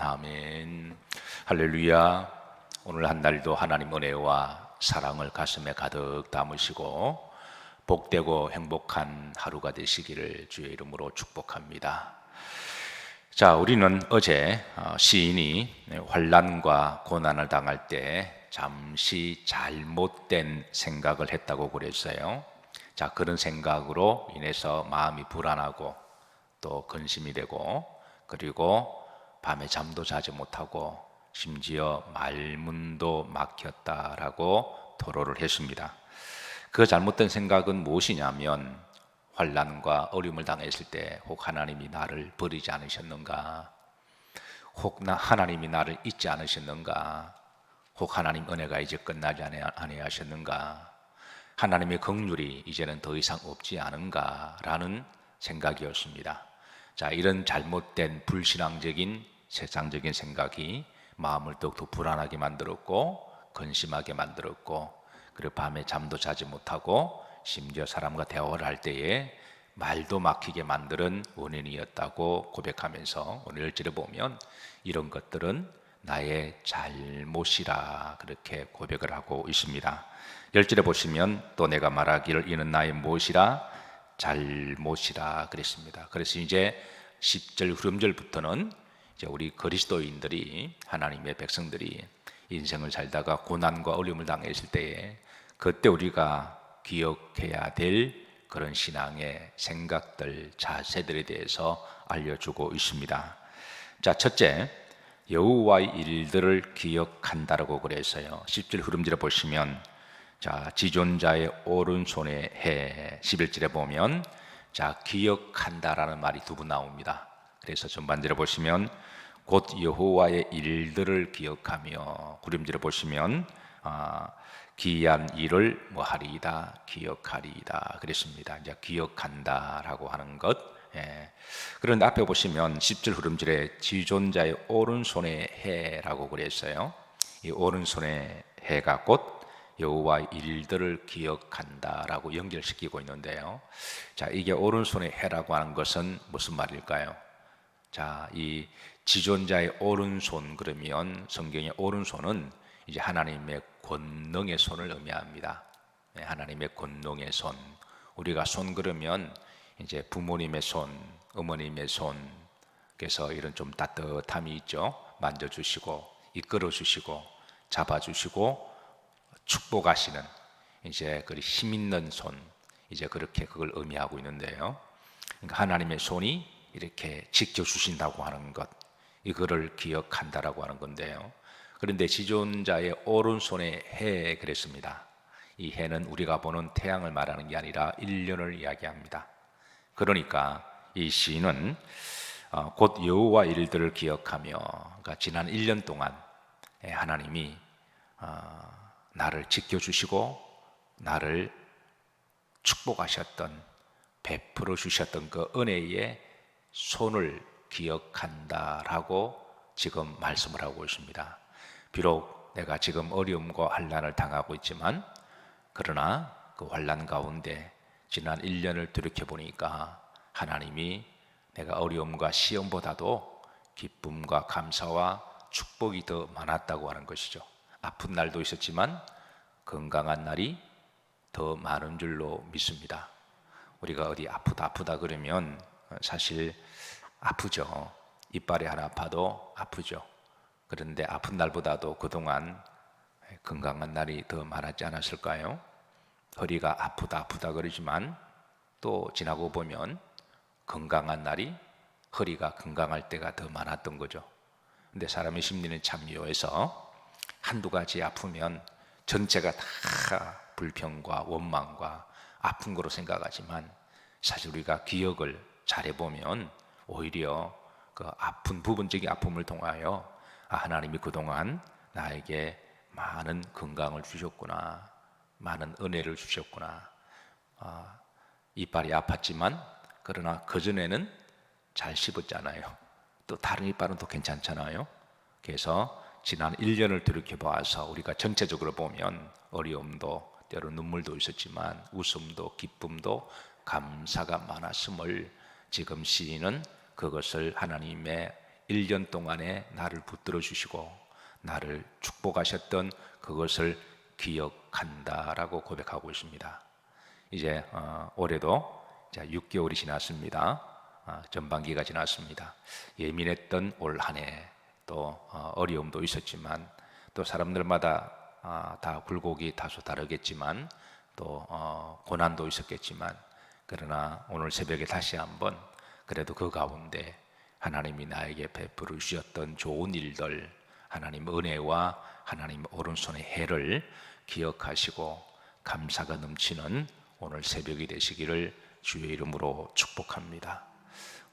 아멘. 할렐루야. 오늘 한 날도 하나님 은혜와 사랑을 가슴에 가득 담으시고 복되고 행복한 하루가 되시기를 주의 이름으로 축복합니다. 자, 우리는 어제 시인이 환난과 고난을 당할 때 잠시 잘못된 생각을 했다고 그랬어요. 자, 그런 생각으로 인해서 마음이 불안하고 또 근심이 되고, 그리고 밤에 잠도 자지 못하고 심지어 말문도 막혔다라고 토로를 했습니다. 그 잘못된 생각은 무엇이냐면, 환난과 어려움을 당했을 때 혹 하나님이 나를 버리지 않으셨는가, 혹 하나님이 나를 잊지 않으셨는가, 혹 하나님 은혜가 이제 끝나지 아니하셨는가, 하나님의 긍휼이 이제는 더 이상 없지 않은가라는 생각이었습니다. 자, 이런 잘못된 불신앙적인 세상적인 생각이 마음을 더욱더 불안하게 만들었고 근심하게 만들었고, 그리고 밤에 잠도 자지 못하고 심지어 사람과 대화를 할 때에 말도 막히게 만드는 원인이었다고 고백하면서 오늘 1절에 보면 이런 것들은 나의 잘못이라 그렇게 고백을 하고 있습니다. 10절에 보시면 또 내가 말하기를 이는 나의 무엇이라 잘못이라 그랬습니다. 그래서 이제 10절 후렴절부터는 이제 우리 그리스도인들이, 하나님의 백성들이 인생을 살다가 고난과 어려움을 당했을 때에 그때 우리가 기억해야 될 그런 신앙의 생각들, 자세들에 대해서 알려주고 있습니다. 자, 첫째, 여호와의 일들을 기억한다라고 그랬어요. 10절 후렴절에 보시면 자, 지존자의 오른손에 해, 11절에 보면 자, 기억한다라는 말이 두 번 나옵니다. 그래서 전반절에 보시면 곧 여호와의 일들을 기억하며, 후렴절에 보시면 기이한 일을 뭐 하리이다, 기억하리이다 그랬습니다. 이제 기억한다라고 하는 것. 그런데 앞에 보시면 10절 후렴절에 지존자의 오른손에 해라고 그랬어요. 이 오른손에 해가 곧 여호와의 일들을 기억한다라고 연결시키고 있는데요. 자, 이게 오른손에 해라고 하는 것은 무슨 말일까요? 자, 이 지존자의 오른손, 그러면 성경의 오른손은 이제 하나님의 권능의 손을 의미합니다. 하나님의 권능의 손. 우리가 손 그러면 이제 부모님의 손, 어머님의 손, 그래서 이런 좀 따뜻함이 있죠. 만져주시고, 이끌어주시고, 잡아주시고, 축복하시는 이제 그 힘 있는 손, 이제 그렇게 그걸 의미하고 있는데요. 그러니까 하나님의 손이 이렇게 지켜주신다고 하는 것, 이거를 기억한다라고 하는 건데요. 그런데 지존자의 오른손에 해 그랬습니다. 이 해는 우리가 보는 태양을 말하는 게 아니라 1년을 이야기합니다. 그러니까 이 시인은 곧 여호와 일들을 기억하며, 그러니까 지난 1년 동안 하나님이 나를 지켜주시고 나를 축복하셨던, 베풀어 주셨던 그 은혜의 손을 기억한다라고 지금 말씀을 하고 있습니다. 비록 내가 지금 어려움과 환난을 당하고 있지만, 그러나 그 환난 가운데 지난 1년을 돌이켜보니까 하나님이 내가 어려움과 시험보다도 기쁨과 감사와 축복이 더 많았다고 하는 것이죠. 아픈 날도 있었지만 건강한 날이 더 많은 줄로 믿습니다. 우리가 어디 아프다 그러면 사실 아프죠. 이빨이 하나 아파도 아프죠. 그런데 아픈 날보다도 그동안 건강한 날이 더 많았지 않았을까요? 허리가 아프다 그러지만 또 지나고 보면 건강한 날이, 허리가 건강할 때가 더 많았던 거죠. 근데 사람의 심리는 참 묘해서 한두 가지 아프면 전체가 다 불평과 원망과 아픈 거로 생각하지만, 사실 우리가 기억을 잘해보면 오히려 그 아픈 부분적인 아픔을 통하여 하나님이 그동안 나에게 많은 건강을 주셨구나, 많은 은혜를 주셨구나, 이빨이 아팠지만 그러나 그전에는 잘 씹었잖아요. 또 다른 이빨은 또 괜찮잖아요. 그래서 지난 1년을 돌이켜봐서 우리가 전체적으로 보면 어려움도 때로 눈물도 있었지만 웃음도 기쁨도 감사가 많았음을 지금 시인은 그것을 하나님의 1년 동안에 나를 붙들어 주시고 나를 축복하셨던 그것을 기억한다라고 고백하고 있습니다. 이제 올해도 6개월이 지났습니다. 전반기가 지났습니다. 예민했던 올 한 해 또 어려움도 있었지만 또 사람들마다 다 굴곡이 다소 다르겠지만 또 고난도 있었겠지만 그러나 오늘 새벽에 다시 한번 그래도 그 가운데 하나님이 나에게 베풀어 주셨던 좋은 일들, 하나님 은혜와 하나님 오른손의 해를 기억하시고 감사가 넘치는 오늘 새벽이 되시기를 주의 이름으로 축복합니다.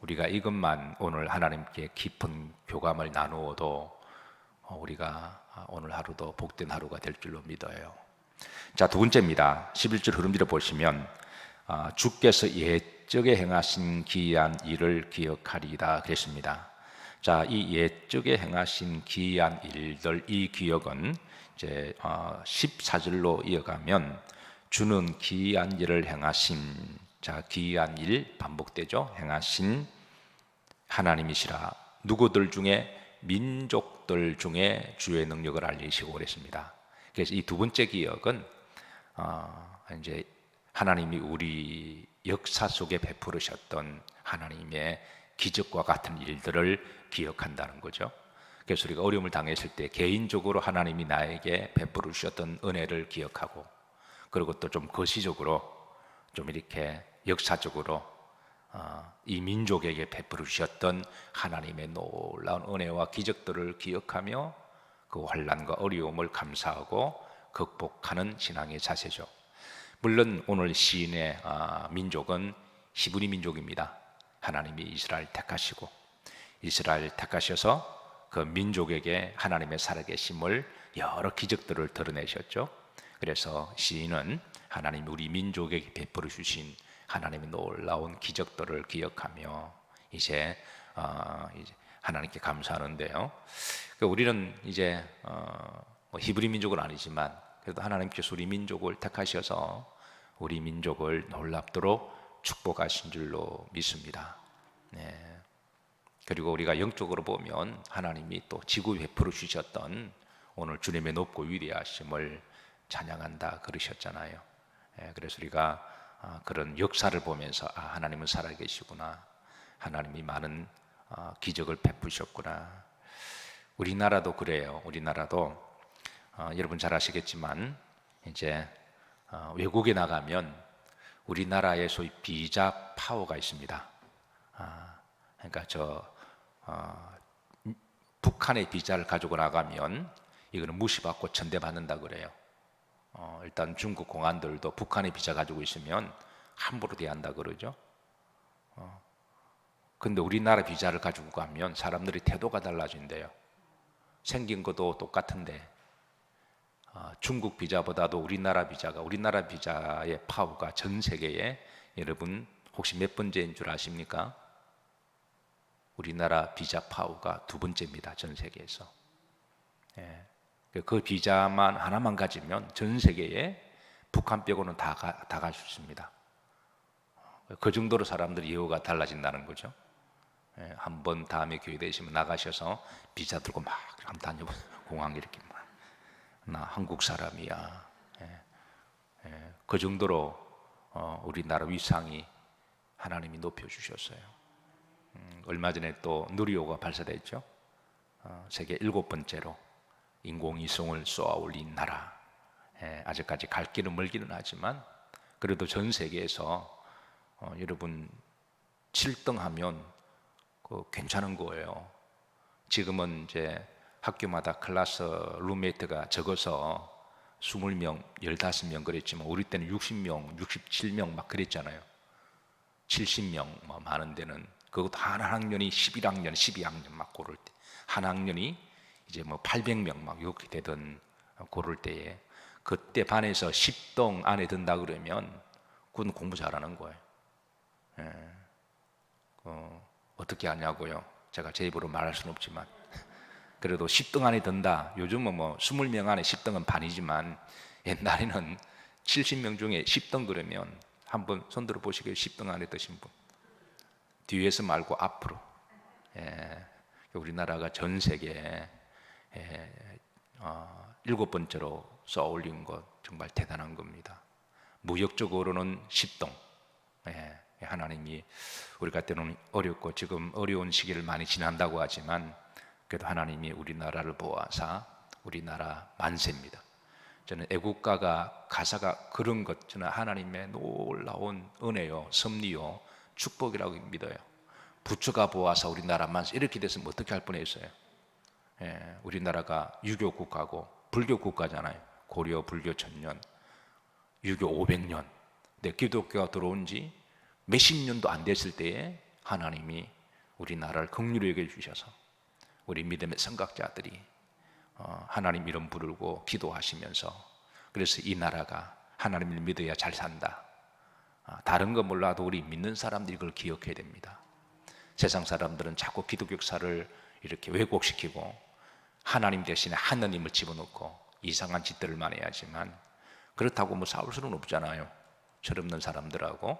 우리가 이것만 오늘 하나님께 깊은 교감을 나누어도 우리가 오늘 하루도 복된 하루가 될 줄로 믿어요. 자, 두 번째입니다. 11절 흐름대로 보시면 주께서 옛적에 행하신 기이한 일을 기억하리이다 그랬습니다. 자, 이 옛적에 행하신 기이한 일들, 이 기억은 이제 14절로 이어가면 주는 기이한 일을 행하신, 자, 기이한 일 반복되죠. 행하신 하나님이시라. 누구들 중에, 민족들 중에 주의 능력을 알리시고 그랬습니다. 그래서 이 두 번째 기억은 이제 하나님이 우리 역사 속에 베푸르셨던 하나님의 기적과 같은 일들을 기억한다는 거죠. 그래서 우리가 어려움을 당했을 때 개인적으로 하나님이 나에게 베풀어 주셨던 은혜를 기억하고, 그리고 또 좀 거시적으로 좀 이렇게 역사적으로 이 민족에게 베풀어 주셨던 하나님의 놀라운 은혜와 기적들을 기억하며 그 환난과 어려움을 감사하고 극복하는 신앙의 자세죠. 물론 오늘 시인의 민족은 히브리 민족입니다. 하나님이 이스라엘 택하시고 이스라엘 택하셔서 그 민족에게 하나님의 살아계심을 여러 기적들을 드러내셨죠. 그래서 시인은 하나님 우리 민족에게 베풀어 주신 하나님의 놀라운 기적들을 기억하며 이제 하나님께 감사하는데요. 우리는 이제 히브리 민족은 아니지만 그래도 하나님께서 우리 민족을 택하셔서 우리 민족을 놀랍도록 축복하신 줄로 믿습니다. 네. 그리고 우리가 영적으로 보면 하나님이 또 지구에 베풀어 주셨던 오늘 주님의 높고 위대하심을 찬양한다 그러셨잖아요. 네. 그래서 우리가 그런 역사를 보면서 하나님은 살아계시구나, 하나님이 많은 기적을 베푸셨구나. 우리나라도 그래요. 우리나라도 여러분 잘 아시겠지만 이제 외국에 나가면 우리나라의 소위 비자 파워가 있습니다. 그러니까 북한의 비자를 가지고 나가면 이거는 무시받고 천대받는다 그래요. 일단 중국 공안들도 북한의 비자 가지고 있으면 함부로 대한다 그러죠. 근데 우리나라 비자를 가지고 가면 사람들이 태도가 달라진대요. 생긴 것도 똑같은데 중국 비자보다도 우리나라 비자의 파워가 전 세계에, 여러분 혹시 몇 번째인 줄 아십니까? 우리나라 비자 파워가 두 번째입니다. 전 세계에서. 그 비자만 하나만 가지면 전 세계에 북한 빼고는 다 갈 수 있습니다. 그 정도로 사람들이 예우가 달라진다는 거죠. 한번 다음에 교회 되시면 나가셔서 비자 들고 막 한번 다녀보세요. 공항 이렇게 막. 나 한국 사람이야. 그 정도로 우리나라 위상이 하나님이 높여주셨어요. 얼마 전에 또 누리호가 발사됐죠. 세계 7번째로 인공위성을 쏘아 올린 나라. 아직까지 갈 길은 멀기는 하지만 그래도 전 세계에서 여러분 7등 하면 괜찮은 거예요. 지금은 이제 학교마다 클래스 룸메이트가 적어서 20명, 15명 그랬지만 우리 때는 60명, 67명 막 그랬잖아요. 70명 뭐 많은 데는, 그것도 한 학년이 11학년, 12학년 막 고를 때, 한 학년이 이제 뭐 800명 막 이렇게 되던 고를 때에, 그때 반에서 10등 안에 든다 그러면 그건 공부 잘하는 거예요. 어떻게 하냐고요? 제가 제 입으로 말할 수는 없지만 그래도 10등 안에 든다. 요즘은 뭐 20명 안에 10등은 반이지만 옛날에는 70명 중에 10등 그러면 한번 손 들어 보시게요. 10등 안에 드신 분 뒤에서 말고 앞으로. 우리나라가 전 세계에 7번째로 쏘아올린 것 정말 대단한 겁니다. 무역적으로는 10등. 하나님이 우리가 때로는 어렵고 지금 어려운 시기를 많이 지난다고 하지만 그래도 하나님이 우리나라를 보아사 우리나라 만세입니다. 저는 애국가가 가사가 그런 것, 저는 하나님의 놀라운 은혜요, 섭리요, 축복이라고 믿어요. 부처가 보아사 우리나라 만세, 이렇게 됐으면 어떻게 할 뻔했어요. 우리나라가 유교 국가고 불교 국가잖아요. 고려 불교 1000년, 유교 500년. 근데 기독교가 들어온 지 몇십 년도 안 됐을 때에 하나님이 우리나라를 긍휼히 여겨 주셔서 우리 믿음의 선각자들이 하나님 이름 부르고 기도하시면서, 그래서 이 나라가 하나님을 믿어야 잘 산다. 다른 거 몰라도 우리 믿는 사람들이 그걸 기억해야 됩니다. 세상 사람들은 자꾸 기독교 역사를 이렇게 왜곡시키고 하나님 대신에 하느님을 집어넣고 이상한 짓들을 많이 하지만, 그렇다고 뭐 싸울 수는 없잖아요. 철없는 사람들하고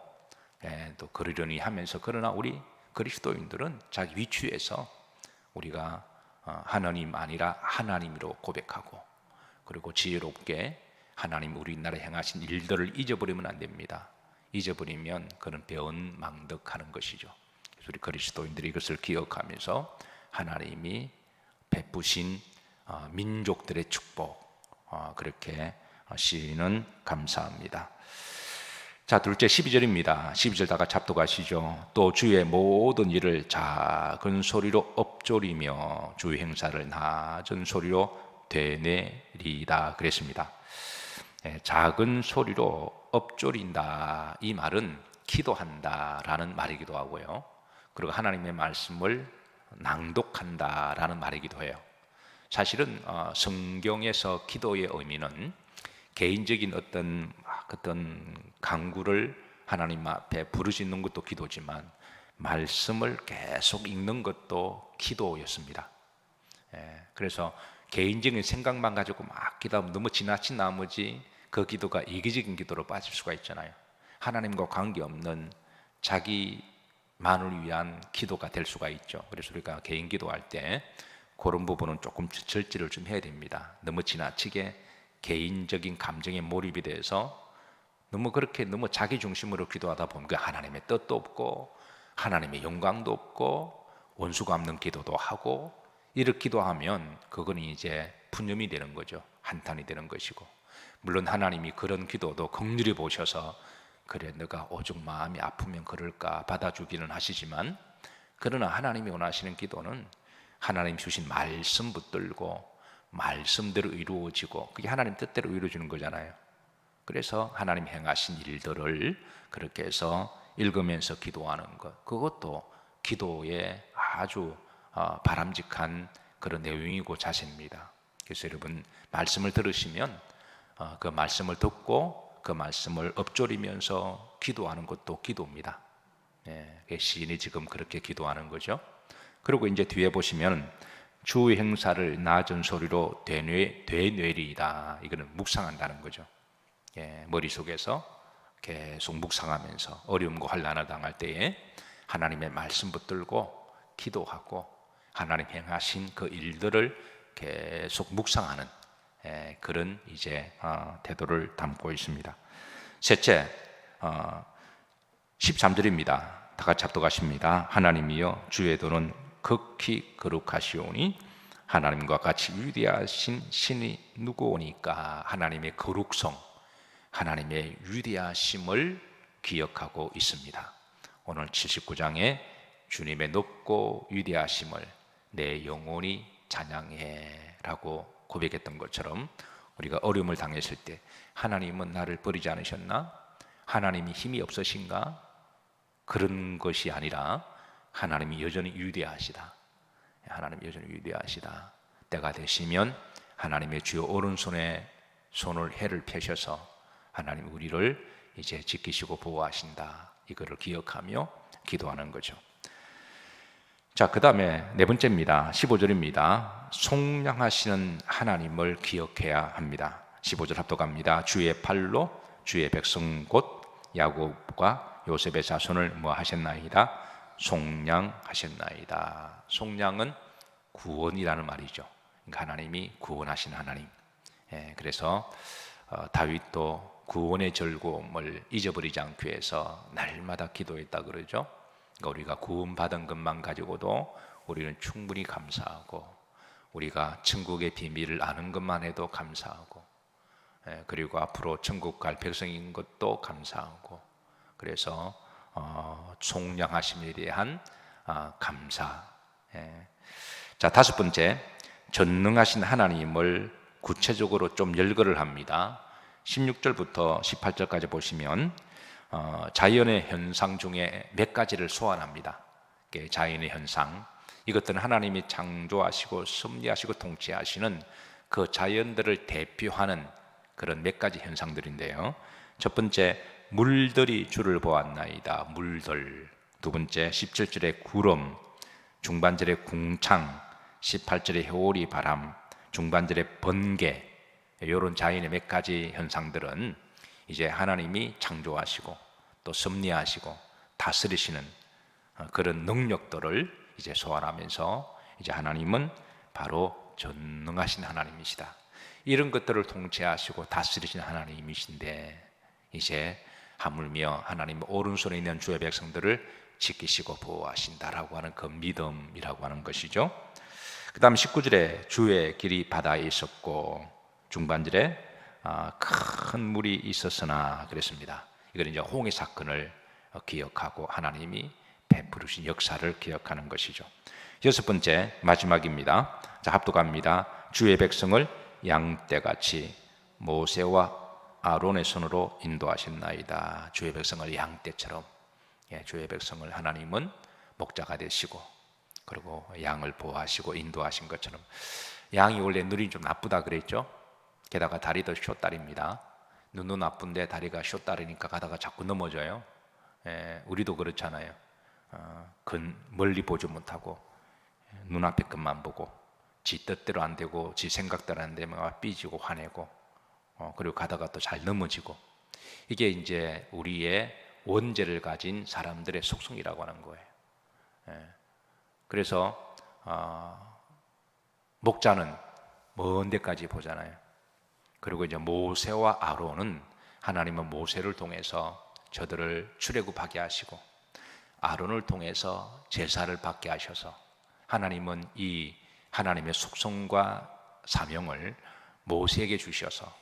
또 그러려니 하면서. 그러나 우리 그리스도인들은 자기 위치에서 우리가 하나님 아니라 하나님으로 고백하고, 그리고 지혜롭게 하나님 우리나라에 행하신 일들을 잊어버리면 안 됩니다. 잊어버리면 그는 배은망덕하는 것이죠. 그래서 우리 그리스도인들이 이것을 기억하면서 하나님이 베푸신 민족들의 축복, 그렇게 시인은 감사합니다. 자, 둘째 12절입니다. 12절 다 같이 합독하시죠. 또 주의 모든 일을 작은 소리로 엎조리며 주 행사를 낮은 소리로 되뇌리다 그랬습니다. 작은 소리로 엎조린다, 이 말은 기도한다라는 말이기도 하고요, 그리고 하나님의 말씀을 낭독한다라는 말이기도 해요. 사실은 성경에서 기도의 의미는 개인적인 어떤 간구를 하나님 앞에 부르짖는 것도 기도지만 말씀을 계속 읽는 것도 기도였습니다. 그래서 개인적인 생각만 가지고 막 기도하면 너무 지나친 나머지 그 기도가 이기적인 기도로 빠질 수가 있잖아요. 하나님과 관계없는 자기만을 위한 기도가 될 수가 있죠. 그래서 우리가 개인 기도할 때 그런 부분은 조금 절제를 좀 해야 됩니다. 너무 지나치게 개인적인 감정에 몰입이 돼서 너무 자기 중심으로 기도하다 보면 하나님의 뜻도 없고 하나님의 영광도 없고 원수 갚는 기도도 하고, 이렇게 기도하면 그건 이제 푸념이 되는 거죠. 한탄이 되는 것이고, 물론 하나님이 그런 기도도 긍휼히 보셔서 그래 너가 오죽 마음이 아프면 그럴까 받아주기는 하시지만, 그러나 하나님이 원하시는 기도는 하나님 주신 말씀 붙들고 말씀대로 이루어지고, 그게 하나님 뜻대로 이루어지는 거잖아요. 그래서 하나님 행하신 일들을 그렇게 해서 읽으면서 기도하는 것, 그것도 기도의 아주 바람직한 그런 내용이고 자세입니다. 그래서 여러분 말씀을 들으시면 그 말씀을 듣고 그 말씀을 엎조리면서 기도하는 것도 기도입니다. 시인이 지금 그렇게 기도하는 거죠. 그리고 이제 뒤에 보시면 주 행사를 낮은 소리로 되뇌리이다, 이거는 묵상한다는 거죠. 머릿속에서 계속 묵상하면서 어려움과 환난을 당할 때에 하나님의 말씀 붙들고 기도하고 하나님 행하신 그 일들을 계속 묵상하는 그런 이제 태도를 담고 있습니다. 셋째 13절입니다. 다 같이 합독하십니다. 하나님이여 주의 도는 극히 거룩하시오니 하나님과 같이 위대하신 신이 누구오니까. 하나님의 거룩성, 하나님의 위대하심을 기억하고 있습니다. 오늘 79장에 주님의 높고 위대하심을 내 영혼이 찬양해 라고 고백했던 것처럼, 우리가 어려움을 당했을 때 하나님은 나를 버리지 않으셨나? 하나님이 힘이 없으신가? 그런 것이 아니라 하나님이 여전히 위대하시다. 하나님이 여전히 위대하시다. 때가 되시면 하나님의 주여 오른손에 손을 해를 펴셔서 하나님 우리를 이제 지키시고 보호하신다. 이거를 기억하며 기도하는 거죠. 자, 그 다음에 네 번째입니다. 15절입니다. 속량하시는 하나님을 기억해야 합니다. 15절 합독합니다. 주의 팔로 주의 백성 곧 야곱과 요셉의 자손을 뭐 하셨나이다? 속량하셨나이다. 속량은 구원이라는 말이죠. 그러니까 하나님이 구원하신 하나님. 그래서 다윗도 구원의 즐거움을 잊어버리지 않기 위해서 날마다 기도했다 그러죠. 그러니까 우리가 구원받은 것만 가지고도 우리는 충분히 감사하고, 우리가 천국의 비밀을 아는 것만 해도 감사하고, 그리고 앞으로 천국 갈 백성인 것도 감사하고, 그래서 총량하심에 대한 감사. 자, 다섯 번째, 전능하신 하나님을 구체적으로 좀 열거를 합니다. 16절부터 18절까지 보시면 자연의 현상 중에 몇 가지를 소환합니다. 자연의 현상, 이것들은 하나님이 창조하시고 섭리하시고 통치하시는 그 자연들을 대표하는 그런 몇 가지 현상들인데요. 첫 번째, 물들이 주를 보았나이다. 물들. 두 번째, 17절에 구름, 중반절에 궁창, 18절에 회오리 바람, 중반절에 번개. 이런 자연의 몇 가지 현상들은 이제 하나님이 창조하시고 또 섭리하시고 다스리시는 그런 능력들을 이제 소환하면서, 이제 하나님은 바로 전능하신 하나님이시다, 이런 것들을 통치하시고 다스리신 하나님이신데, 이제 하물며 하나님 오른손에 있는 주의 백성들을 지키시고 보호하신다라고 하는 그 믿음이라고 하는 것이죠. 그 다음 19절에 주의 길이 바다에 있었고, 중반절에 큰 물이 있었으나 그랬습니다. 이건 이제 홍해 사건을 기억하고 하나님이 베푸르신 역사를 기억하는 것이죠. 여섯 번째, 마지막입니다. 자, 합독합니다. 주의 백성을 양떼같이 모세와 아론의 손으로 인도하셨나이다. 주의 백성을 양떼처럼, 주의 백성을 하나님은 목자가 되시고, 그리고 양을 보호하시고 인도하신 것처럼. 양이 원래 눈이 좀 나쁘다 그랬죠. 게다가 다리도 숏다리입니다. 눈도 나쁜데 다리가 숏다리니까 가다가 자꾸 넘어져요. 우리도 그렇잖아요. 멀리 보지 못하고 눈앞에 것만 보고, 지 뜻대로 안 되고 지 생각대로 안 되면 삐지고 화내고, 그리고 가다가 또 잘 넘어지고. 이게 이제 우리의 원죄를 가진 사람들의 속성이라고 하는 거예요. 그래서 목자는 먼 데까지 보잖아요. 그리고 이제 모세와 아론은, 하나님은 모세를 통해서 저들을 출애굽하게 하시고 아론을 통해서 제사를 받게 하셔서, 하나님은 이 하나님의 속성과 사명을 모세에게 주셔서,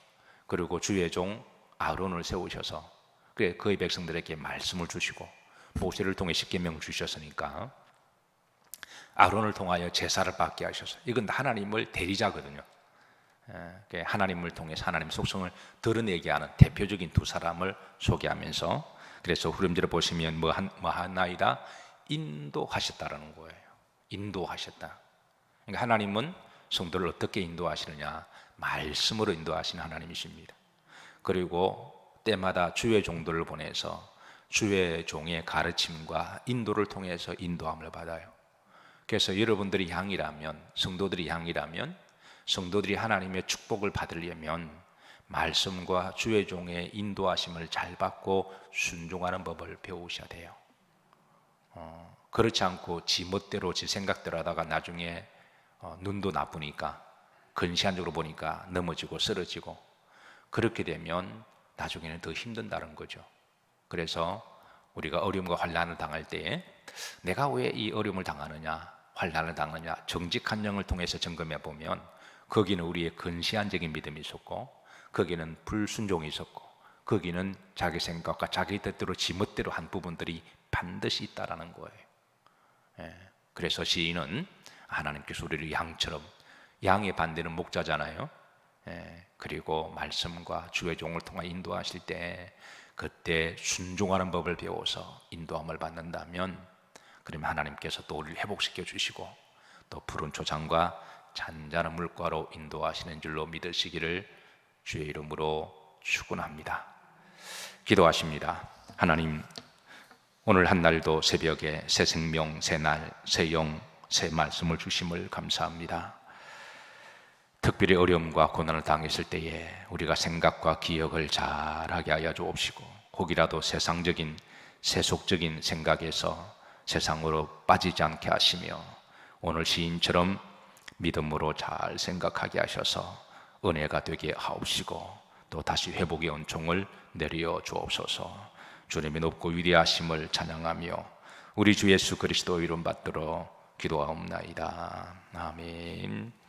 그리고 주의 종 아론을 세우셔서 그의 백성들에게 말씀을 주시고, 모세를 통해 십계명을 주셨으니까 아론을 통하여 제사를 받게 하셔서, 이건 하나님을 대리자거든요. 하나님을 통해서 하나님의 속성을 드러내게 하는 대표적인 두 사람을 소개하면서, 그래서 후렴절에 보시면 뭐 하나이다? 인도하셨다라는 거예요. 인도하셨다. 그러니까 하나님은 성도를 어떻게 인도하시느냐? 말씀으로 인도하시는 하나님이십니다. 그리고 때마다 주의 종들을 보내서 주의 종의 가르침과 인도를 통해서 인도함을 받아요. 그래서 여러분들이 양이라면, 성도들이 양이라면, 성도들이 하나님의 축복을 받으려면 말씀과 주의 종의 인도하심을 잘 받고 순종하는 법을 배우셔야 돼요. 그렇지 않고 지 멋대로 지 생각대로 하다가 나중에 눈도 나쁘니까, 근시안적으로 보니까 넘어지고 쓰러지고, 그렇게 되면 나중에는 더 힘든다는 거죠. 그래서 우리가 어려움과 환난을 당할 때에 내가 왜 이 어려움을 당하느냐, 환난을 당하느냐, 정직한 영을 통해서 점검해 보면 거기는 우리의 근시안적인 믿음이 있었고, 거기는 불순종이 있었고, 거기는 자기 생각과 자기 뜻대로 지멋대로 한 부분들이 반드시 있다라는 거예요. 그래서 시인은 하나님께서 우리를 양처럼, 양의 반대는 목자잖아요. 그리고 말씀과 주의 종을 통해 인도하실 때 그때 순종하는 법을 배워서 인도함을 받는다면, 그러면 하나님께서 또 우리를 회복시켜 주시고 또 푸른 초장과 잔잔한 물가로 인도하시는 줄로 믿으시기를 주의 이름으로 축원합니다. 기도하십니다. 하나님, 오늘 한 날도 새벽에 새 생명, 새 날, 새 영, 새 말씀을 주심을 감사합니다. 특별히 어려움과 고난을 당했을 때에 우리가 생각과 기억을 잘하게 하여 주옵시고, 혹이라도 세상적인 세속적인 생각에서 세상으로 빠지지 않게 하시며, 오늘 시인처럼 믿음으로 잘 생각하게 하셔서 은혜가 되게 하옵시고 또 다시 회복의 은총을 내려 주옵소서. 주님의 높고 위대하심을 찬양하며 우리 주 예수 그리스도 이름 받들어 기도하옵나이다. 아멘.